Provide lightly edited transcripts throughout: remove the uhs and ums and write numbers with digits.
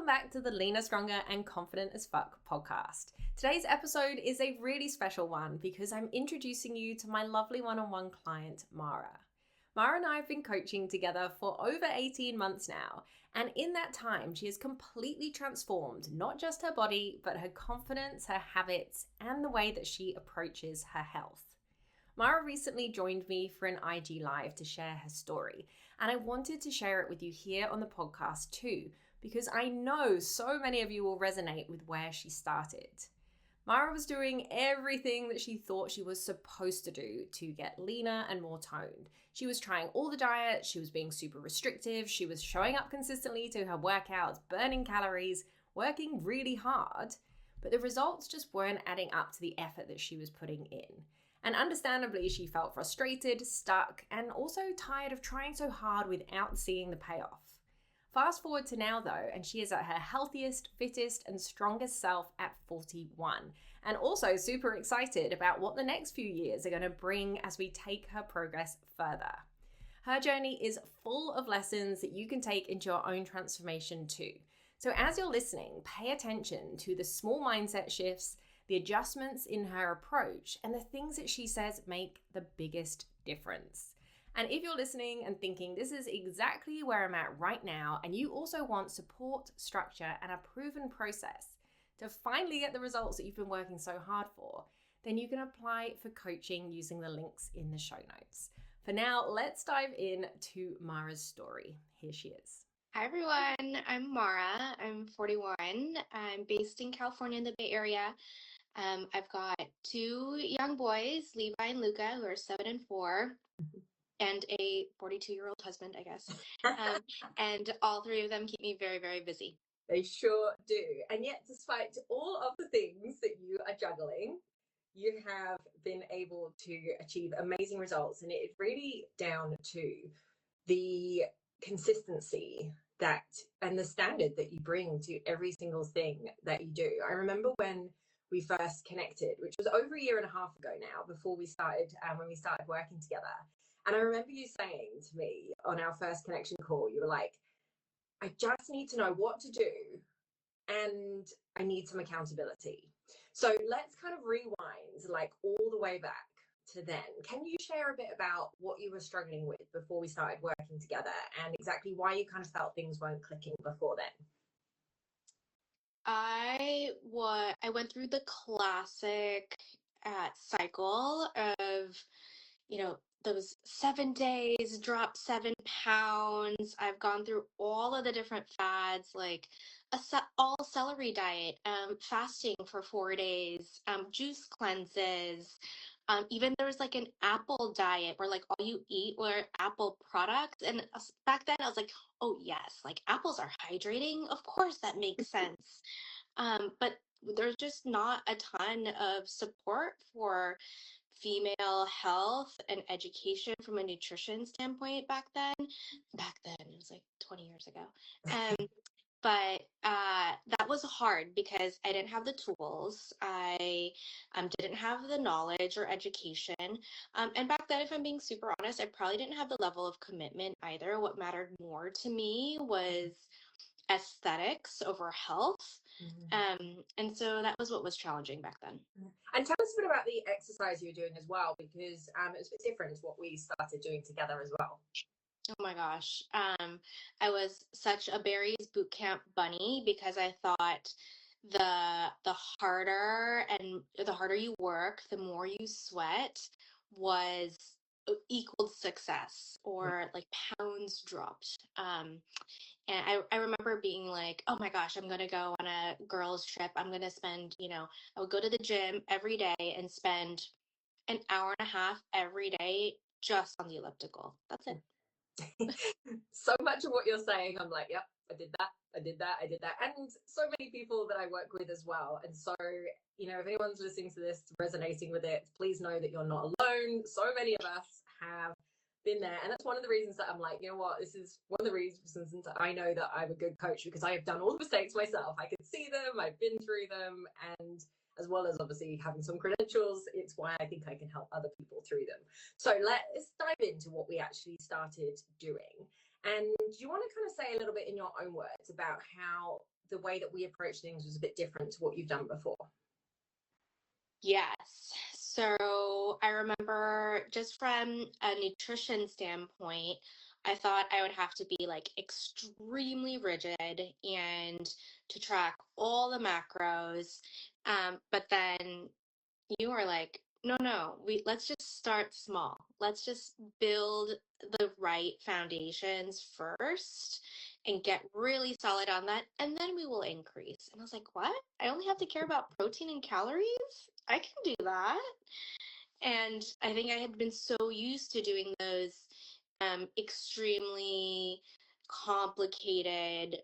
Welcome back to the Leaner, Stronger and Confident as Fuck podcast. Today's episode is a really special one because I'm introducing you to my lovely one-on-one client, Mara. Mara and I have been coaching together for over 18 months now, and in that time, she has completely transformed not just her body, but her confidence, her habits, and the way that she approaches her health. Mara recently joined me for an IG Live to share her story, and I wanted to share it with you here on the podcast too, because I know so many of you will resonate with where she started. Mara was doing everything that she thought she was supposed to do to get leaner and more toned. She was trying all the diets, she was being super restrictive, she was showing up consistently to her workouts, burning calories, working really hard, but the results just weren't adding up to the effort that she was putting in. And understandably, she felt frustrated, stuck, and also tired of trying so hard without seeing the payoff. Fast forward to now though, and she is at her healthiest, fittest, and strongest self at 41. And also super excited about what the next few years are going to bring as we take her progress further. Her journey is full of lessons that you can take into your own transformation too. So as you're listening, pay attention to the small mindset shifts, the adjustments in her approach, and the things that she says make the biggest difference. And if you're listening and thinking this is exactly where I'm at right now, and you also want support, structure, and a proven process to finally get the results that you've been working so hard for, then you can apply for coaching using the links in the show notes. For now, let's dive in to Mara's story. Here she is. Hi everyone, I'm Mara. I'm 41. I'm based in California in the Bay Area. I've got two young boys, Levi and Luca, who are 7 and 4. And a 42-year-old husband, I guess. And all three of them keep me very, very busy. They sure do. And yet, despite all of the things that you are juggling, you have been able to achieve amazing results. And it's really down to the consistency and the standard that you bring to every single thing that you do. I remember when we first connected, which was over a year and a half ago now, before we started, when we started working together. And I remember you saying to me on our first connection call, you were like, I just need to know what to do and I need some accountability. So let's kind of rewind like all the way back to then. Can you share a bit about what you were struggling with before we started working together and exactly why you kind of felt things weren't clicking before then? I went through the classic cycle of, those 7 days, drop 7 pounds. I've gone through all of the different fads, like all celery diet, fasting for 4 days, juice cleanses. Even there was like an apple diet where like all you eat were apple products. And back then I was like, oh yes, like apples are hydrating. Of course that makes sense. But there's just not a ton of support for female health and education from a nutrition standpoint back then. It was like 20 years ago. But that was hard because I didn't have the tools. I didn't have the knowledge or education. And back then, if I'm being super honest, I probably didn't have the level of commitment either. What mattered more to me was aesthetics over health. And so that was what was challenging back then. And tell us a bit about the exercise you were doing as well, because it was a bit different to what we started doing together as well. Oh my gosh. I was such a Barry's bootcamp bunny because I thought the harder you work, the more you sweat was equaled success or like pounds dropped. And I remember being like, oh my gosh, I'm going to go on a girls trip. I'm going to spend, I would go to the gym every day and spend an hour and a half every day just on the elliptical. That's it. So much of what you're saying, I'm like, yep, I did that. And so many people that I work with as well. And so, if anyone's listening to this, resonating with it, please know that you're not alone. So many of us have been there. And that's one of the reasons that I'm like, you know what, this is one of the reasons that I know that I'm a good coach, because I have done all the mistakes myself. I can see them, I've been through them, and as well as obviously having some credentials, it's why I think I can help other people through them. So let's dive into what we actually started doing. And do you want to kind of say a little bit in your own words about how the way that we approach things was a bit different to what you've done before? Yes. So I remember just from a nutrition standpoint, I thought I would have to be like extremely rigid and to track all the macros. But then you were like, no, no, let's just start small. Let's just build the right foundations first and get really solid on that, and then we will increase. And I was like, what? I only have to care about protein and calories? I can do that. And I think I had been so used to doing those extremely complicated,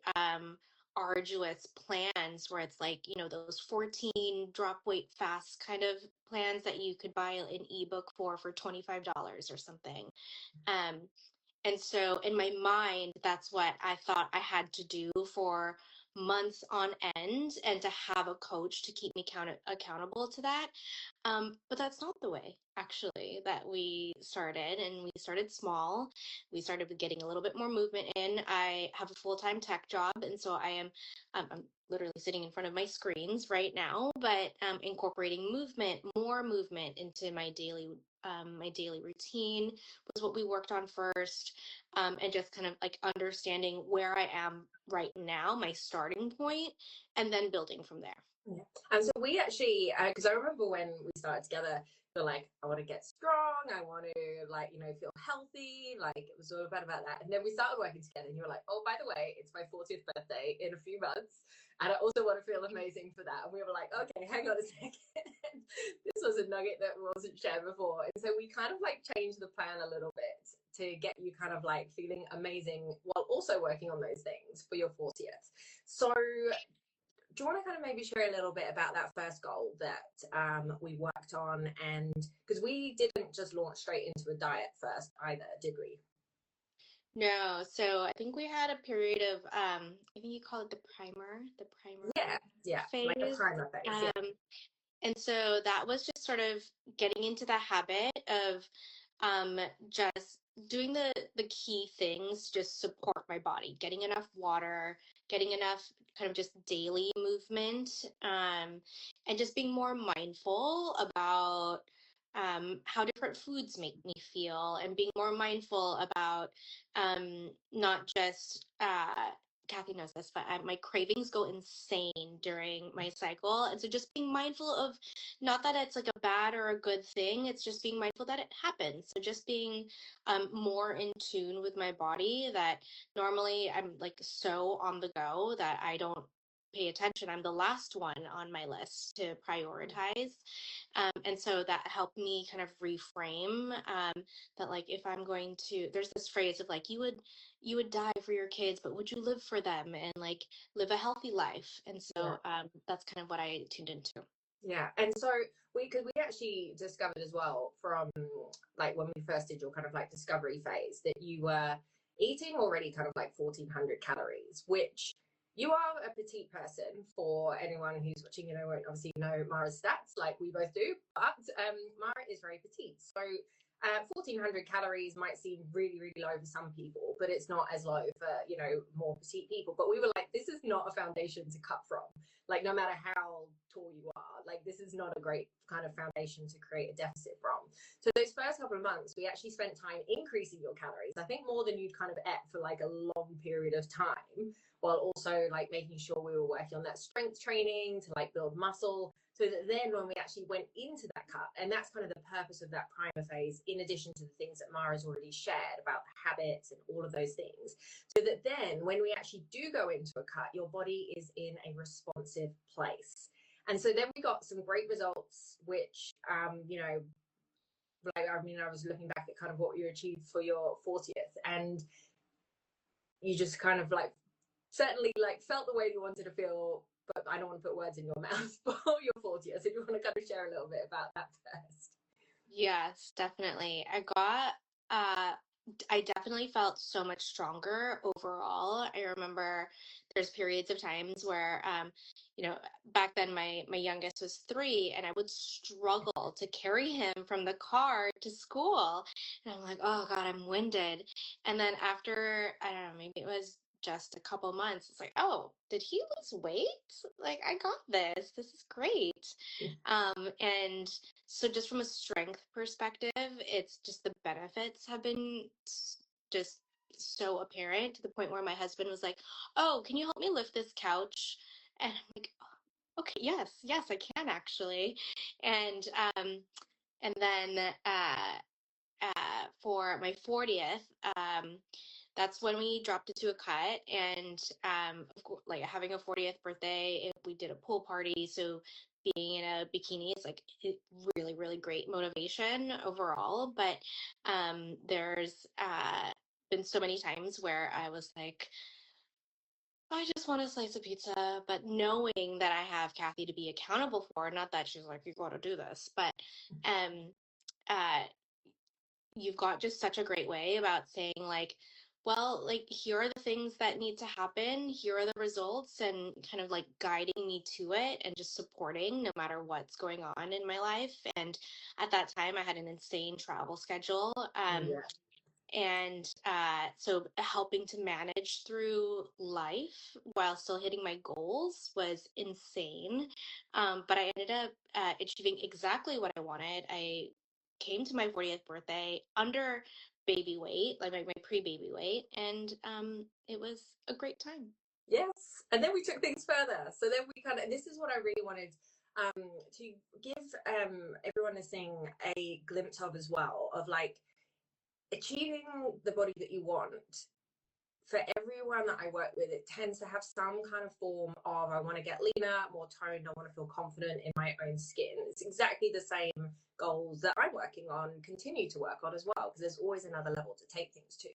arduous plans where it's like, those 14 drop weight fast kind of plans that you could buy an ebook for $25 or something. Um, and so in my mind, that's what I thought I had to do for months on end, and to have a coach to keep me accountable to that. But that's not the way, actually, that we started. And we started small. We started with getting a little bit more movement in. I have a full-time tech job, and so I'm literally sitting in front of my screens right now, but incorporating more movement into my daily routine was what we worked on first, and just kind of like understanding where I am right now, my starting point, and then building from there. Yeah. And so we actually, because I remember when we started together, you're like, I want to get strong, I want to like, feel healthy, like it was all about that. And then we started working together, and you were like, oh, by the way, it's my 40th birthday in a few months, and I also want to feel amazing for that. And we were like, okay, hang on a second. This was a nugget that wasn't shared before. And so we kind of like changed the plan a little bit to get you kind of like feeling amazing while also working on those things for your 40th. So do you want to kind of maybe share a little bit about that first goal that we worked on? And because we didn't just launch straight into a diet first either, did we? No, so I think we had a period of I think you call it the primer Yeah, like a phase. primer phase. Yeah. And so that was just sort of getting into the habit of just doing the key things to just support my body, getting enough water, getting enough kind of just daily movement, and just being more mindful about how different foods make me feel, and being more mindful about not just Kathy knows this, but my cravings go insane during my cycle. And so just being mindful of, not that it's like a bad or a good thing, it's just being mindful that it happens. So just being more in tune with my body, that normally I'm like so on the go that I don't pay attention. I'm the last one on my list to prioritize. And so that helped me kind of reframe, that like, if I'm going to, there's this phrase of like, you would die for your kids, but would you live for them and like live a healthy life? And Yeah. so that's kind of what I tuned into. Yeah. And so because we actually discovered as well from like when we first did your kind of like discovery phase that you were eating already kind of like 1400 calories, which you are a petite person. For anyone who's watching, won't obviously know Mara's stats like we both do, but Mara is very petite. So 1400 calories might seem really, really low for some people, but it's not as low for, more petite people. But we were like, this is not a foundation to cut from. Like, no matter how tall you are, like, this is not a great kind of foundation to create a deficit from. So those first couple of months, we actually spent time increasing your calories. I think more than you'd kind of ate for like a long period of time, while also like making sure we were working on that strength training to like build muscle, so that then when we actually went into that cut, and that's kind of the purpose of that primer phase, in addition to the things that Mara's already shared about habits and all of those things, so that then when we actually do go into a cut, your body is in a responsive place. And so then we got some great results, which, like, I was looking back at kind of what you achieved for your 40th, and you just kind of like certainly like felt the way you wanted to feel, but I don't want to put words in your mouth for your 40th. So you want to kind of share a little bit about that first? Yes, definitely. I got I definitely felt so much stronger overall. I remember there's periods of times where, you know, back then my youngest was 3, and I would struggle to carry him from the car to school. And I'm like, oh God, I'm winded. And then after, I don't know, maybe it was just a couple months, it's like, oh, did he lose weight? Like, I got this. This is great. And so just from a strength perspective, it's just the benefits have been just so apparent to the point where my husband was like, "Oh, can you help me lift this couch?" And I'm like, "Okay, yes, yes, I can actually." And and then for my 40th, that's when we dropped it to a cut. And of course, like having a 40th birthday, we did a pool party. So being in a bikini is like really, really great motivation overall. But there's been so many times where I was like, I just want a slice of pizza, but knowing that I have Kathy to be accountable for, not that she's like, you got to do this, but um, uh, you've got just such a great way about saying like, well, like here are the things that need to happen, here are the results, and kind of like guiding me to it and just supporting no matter what's going on in my life. And at that time I had an insane travel schedule. Yeah. And so helping to manage through life while still hitting my goals was insane. But I ended up achieving exactly what I wanted. I came to my 40th birthday under baby weight, like my pre-baby weight, and it was a great time. Yes. And then we took things further. So then we kind of, this is what I really wanted to give everyone listening a glimpse of as well, of like achieving the body that you want. For everyone that I work with, it tends to have some kind of form of I want to get leaner, more toned, I want to feel confident in my own skin. It's exactly the same goals that I'm working on, continue to work on as well, because there's always another level to take things to.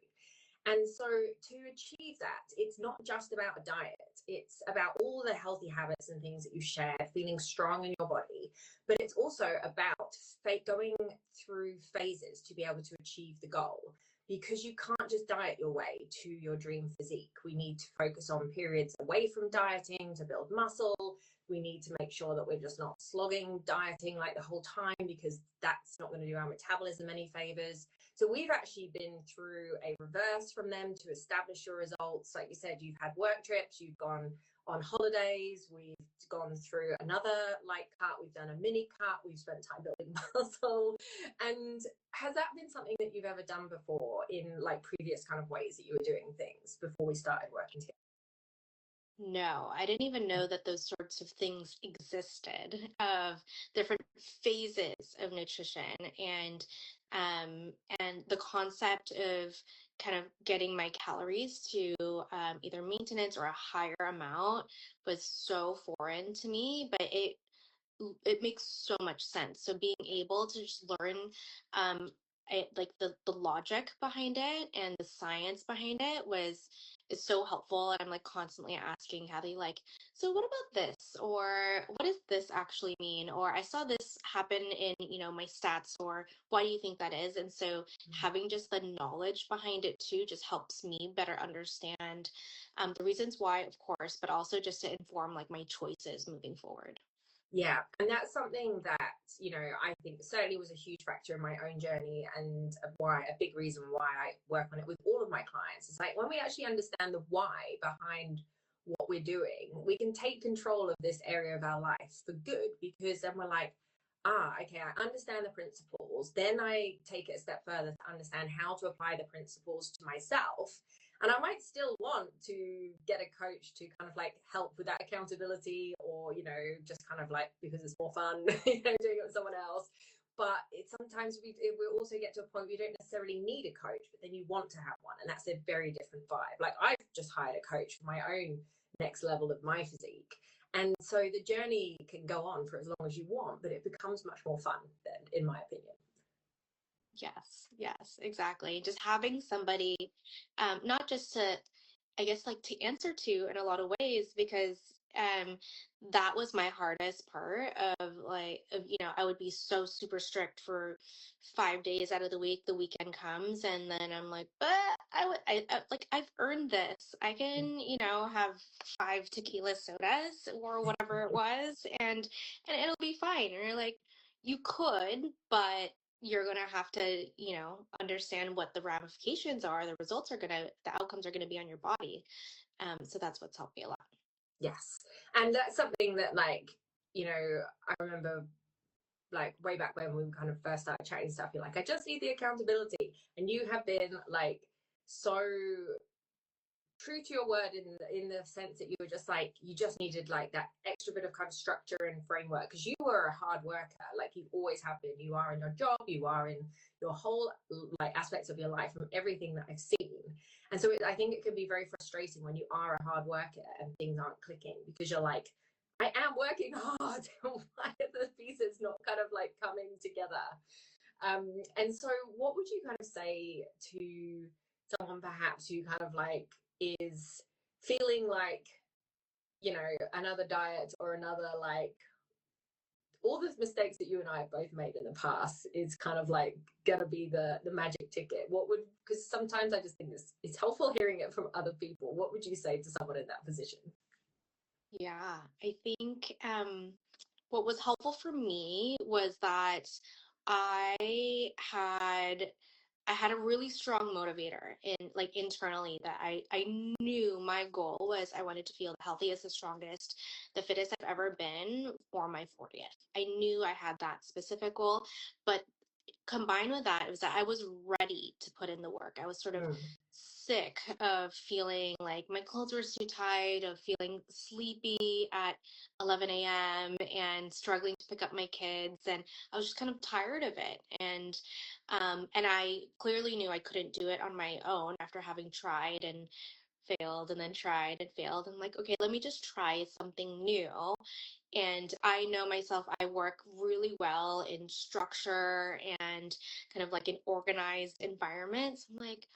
And so to achieve that, it's not just about a diet. It's about all the healthy habits and things that you shared, feeling strong in your body. But it's also about going through phases to be able to achieve the goal, because you can't just diet your way to your dream physique. We need to focus on periods away from dieting to build muscle. We need to make sure that we're just not slogging dieting like the whole time, because that's not going to do our metabolism any favors. So we've actually been through a reverse from them to establish your results. Like you said, you've had work trips, you've gone on holidays, we've gone through another light cut, we've done a mini cut, we've spent time building muscle. And has that been something that you've ever done before in like previous kind of ways that you were doing things before we started working together? No, I didn't even know that those sorts of things existed, of different phases of nutrition, and the concept of kind of getting my calories to either maintenance or a higher amount was so foreign to me, but it makes so much sense. So being able to just learn like the logic behind it and the science behind it is so helpful. And I'm like constantly asking Kathy, like, so what about this? Or what does this actually mean? Or I saw this happen in, my stats, or why do you think that is? And so having just the knowledge behind it too just helps me better understand the reasons why, of course, but also just to inform like my choices moving forward. Yeah, and that's something that, I think certainly was a huge factor in my own journey, and why a big reason why I work on it with all of my clients. It's like when we actually understand the why behind what we're doing, we can take control of this area of our life for good, because then we're like, okay, I understand the principles. Then I take it a step further to understand how to apply the principles to myself. And I might still want to get a coach to kind of like help with that accountability, or, just kind of like because it's more fun, doing it with someone else. But sometimes we also get to a point where you don't necessarily need a coach, but then you want to have one. And that's a very different vibe. Like I've just hired a coach for my own next level of my physique. And so the journey can go on for as long as you want, but it becomes much more fun then, in my opinion. Yes, exactly. Just having somebody, not just to, I guess, like to answer to in a lot of ways, because That was my hardest part of like, I would be so super strict for 5 days out of the week. The weekend comes, and then I'm like, but like, I've earned this. I can, have 5 tequila sodas or whatever it was, and it'll be fine. And you're like, you could, but you're gonna have to, understand what the ramifications are. The outcomes are gonna be on your body. So that's what's helped me a lot. Yes. And that's something that, like, I remember, like, way back when we kind of first started chatting stuff, you're like, I just need the accountability. And you have been, like, so true to your word in the sense that you were just like, you just needed like that extra bit of kind of structure and framework, because you were a hard worker, like you always have been. You are in your job, you are in your whole like aspects of your life, from everything that I've seen. And so I think it can be very frustrating when you are a hard worker and things aren't clicking, because you're like, I am working hard. Why are the pieces not kind of like coming together? And so what would you kind of say to someone perhaps who kind of like is feeling like, another diet or another, like, all the mistakes that you and I have both made in the past is kind of like gonna be the magic ticket? What would, because sometimes I just think it's helpful hearing it from other people. What would you say to someone in that position? Yeah, I think what was helpful for me was that I had I had a really strong motivator in like internally, that I knew my goal was I wanted to feel the healthiest, the strongest, the fittest I've ever been for my 40th. I knew I had that specific goal, but combined with that, it was that I was ready to put in the work. I was sort of Mm. sick of feeling like my clothes were too tight, of feeling sleepy at 11 a.m. and struggling to pick up my kids. And I was just kind of tired of it. And I clearly knew I couldn't do it on my own after having tried and failed and then tried and failed. I'm like, okay, let me just try something new. And I know myself, I work really well in structure and kind of like an organized environment. So I'm like,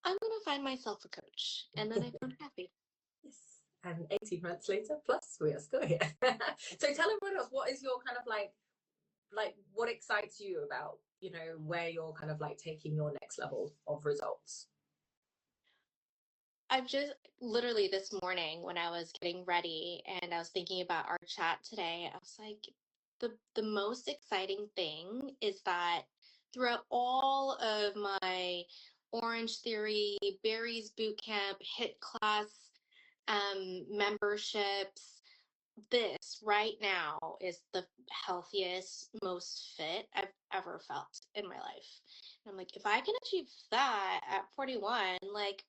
I'm going to find myself a coach. And then I found Kathy. Yes. And 18 months later, plus we are still here. So tell everyone else, what is your kind of like what excites you about, where you're kind of like taking your next level of results? I've just literally this morning when I was getting ready and I was thinking about our chat today, I was like, the most exciting thing is that throughout all of my Orange Theory, Barry's Bootcamp, HIT class, memberships, this right now is the healthiest, most fit I've ever felt in my life. And I'm like, if I can achieve that at 41, like,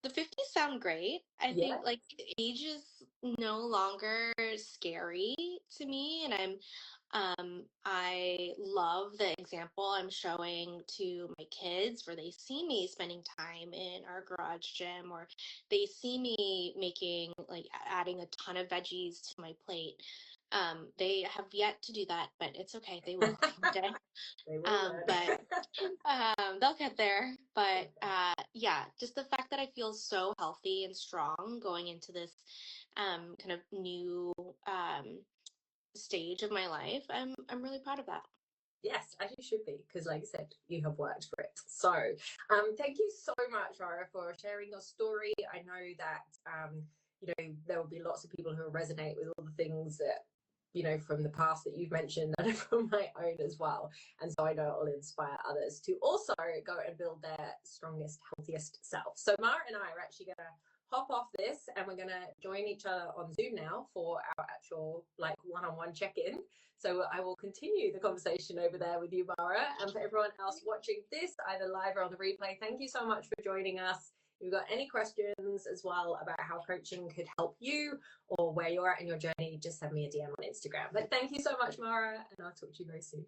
the 50s sound great. I Yeah. think like age is no longer scary to me, and I love the example I'm showing to my kids, where they see me spending time in our garage gym, or they see me making like adding a ton of veggies to my plate. They have yet to do that, but it's okay. They will one day. They will But learn. they'll get there. But yeah, just the fact that I feel so healthy and strong going into this kind of new stage of my life, I'm really proud of that. Yes, as you should be, because like I said, you have worked for it. So thank you so much, Mara, for sharing your story. I know that there will be lots of people who will resonate with all the things that, from the past that you've mentioned, and from my own as well. And so I know it will inspire others to also go and build their strongest, healthiest self. So Mara and I are actually going to hop off this, and we're going to join each other on Zoom now for our actual like one-on-one check-in. So I will continue the conversation over there with you, Mara. And for everyone else watching this, either live or on the replay, thank you so much for joining us. If you've got any questions as well about how coaching could help you or where you're at in your journey, just send me a DM on Instagram. But thank you so much, Mara, and I'll talk to you very soon.